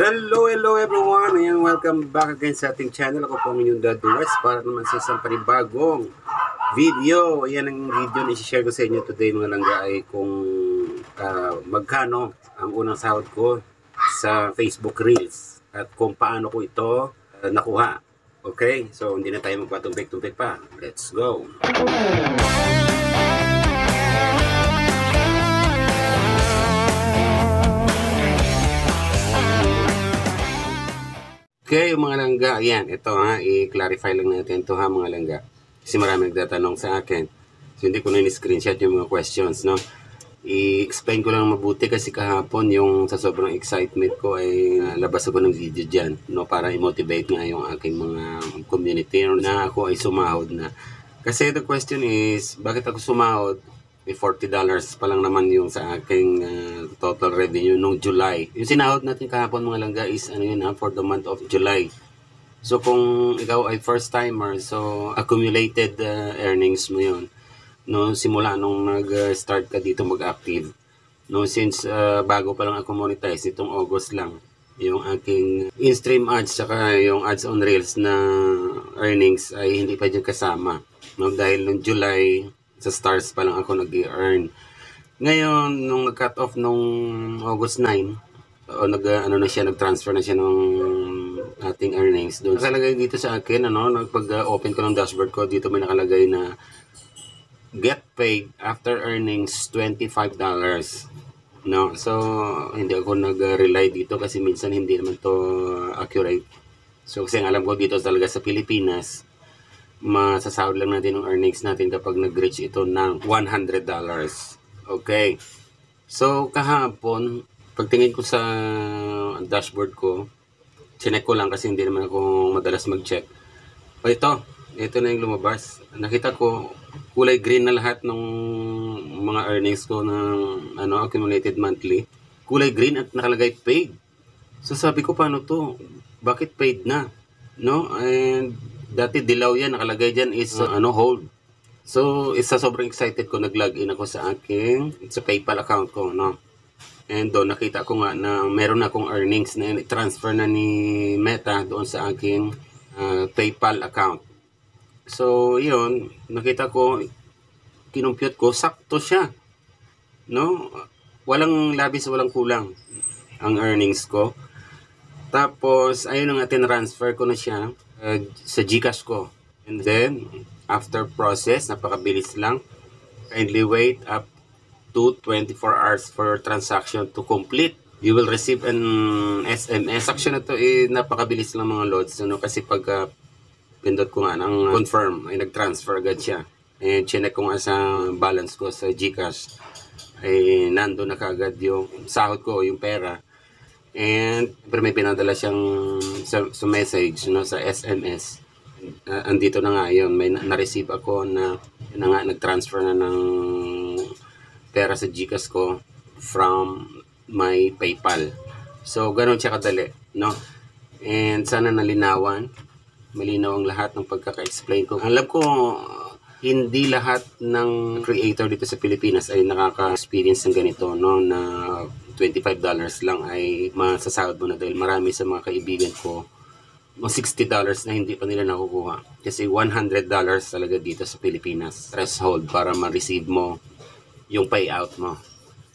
Hello everyone! Ayan, welcome back again sa ating channel. Ako po ang inyong Dad West para naman sa isang panibagong video. Ayan ang video na i-share ko sa inyo today mga langga ay kung magkano ang unang sahod ko sa Facebook Reels at kung paano ko ito nakuha. Okay? So hindi na tayo magpatumpik-tumpik pa. Let's go! Okay, mga langga, ayan, ito ha, i-clarify lang natin ito ha mga langga. Kasi marami nagtatanong sa akin. So hindi ko na ni-screenshot yung mga questions, no? I-explain ko lang mabuti kasi kahapon yung sa sobrang excitement ko ay labas ako ng video dyan, no? Para i-motivate nga yung aking mga community na ako ay sumahod na. Kasi the question is, bakit ako sumahod? May $40 pa lang naman yung sa aking total revenue nung July. Yung sinahod natin kahapon mga langga is ano yun for the month of July. So kung ikaw ay first timer, so accumulated earnings mo yun. No, simula nung nag-start ka dito mag-active. No, since bago pa lang ako monetize itong August lang. Yung aking in-stream ads saka yung ads on Reels na earnings ay hindi pa dyan kasama. No, dahil nung July sa stars pa lang ako nag-earn. Ngayon, nung nag-cut off nung August 9, o nag-transfer na siya ng ating earnings doon. Nakalagay dito sa akin, pag-open ko ng dashboard ko, dito may nakalagay na get paid after earnings $25. No? So, hindi ako nag-rely dito kasi minsan hindi naman to accurate. So, kasi alam ko dito talaga sa Pilipinas, masasahod lang natin ang earnings natin kapag nag-reach ito ng $100. Okay. So, kahapon, pagtingin ko sa dashboard ko, chinek ko lang kasi hindi naman ako madalas mag-check. O ito na yung lumabas. Nakita ko, kulay green na lahat ng mga earnings ko ng accumulated monthly. Kulay green at nakalagay paid. So, sabi ko, paano to? Bakit paid na? No? And dati dilaw yan, nakalagay dyan is hold. So, isa sobrang excited ko, nag-login ako sa PayPal account ko, no? And doon nakita ko nga na meron akong earnings na transfer na ni Meta doon sa aking PayPal account. So, yun, nakita ko, kinumpute ko, sakto siya. No? Walang labis, walang kulang ang earnings ko. Tapos, ayun nga, transfer ko na siya sa GCash ko. And then, after process, napakabilis lang. Kindly wait up to 24 hours for transaction to complete. You will receive an SMS. Action na to, napakabilis lang mga loads. Kasi pag pindot ko nga ng confirm, ay nag-transfer agad siya. And chinek ko nga sa balance ko sa GCash. Ay nando na kaagad yung sahod ko, yung pera. And pero may pinadala siyang sa message, sa SMS. Andito na nga yun, may na-receive ako na nag-transfer na ng pera sa GCash ko from my PayPal. So ganoon siya kadali, no? And sana malinaw ang lahat ng pagkaka-explain ko. Alam ko hindi lahat ng creator dito sa Pilipinas ay nakaka-experience ng ganito, no, na $25 lang ay masasahod mo na dahil marami sa mga kaibigan ko $60 na hindi pa nila nakukuha. Kasi $100 talaga dito sa Pilipinas threshold para ma-receive mo yung payout mo.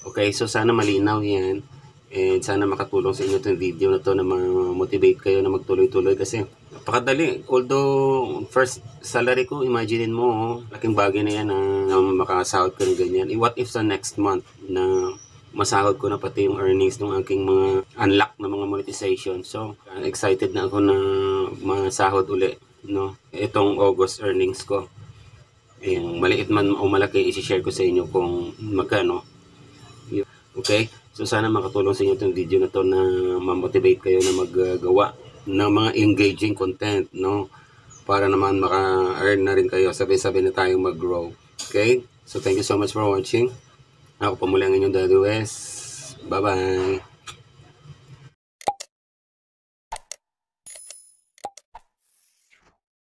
Okay, so sana malinaw yan and sana makatulong sa inyo itong video na to na ma-motivate kayo na magtuloy-tuloy kasi napakadali. Although first salary ko, imagine mo, laking bagay na yan na makasahod ka ng ganyan. What if sa next month na masahod ko na pati yung earnings ng aking mga unlock na mga monetization. So, excited na ako na masahod uli, no? Itong August earnings ko. Yung maliit man o malaki, isi-share ko sa inyo kung magkano. Okay? So, sana makatulong sa inyo itong video na to na ma-motivate kayo na maggawa ng mga engaging content, no? Para naman maka-earn na rin kayo. Sabay-sabay na tayong mag-grow. Okay? So, thank you so much for watching. Ako pa muli ang inyong Daddy West. Bye-bye!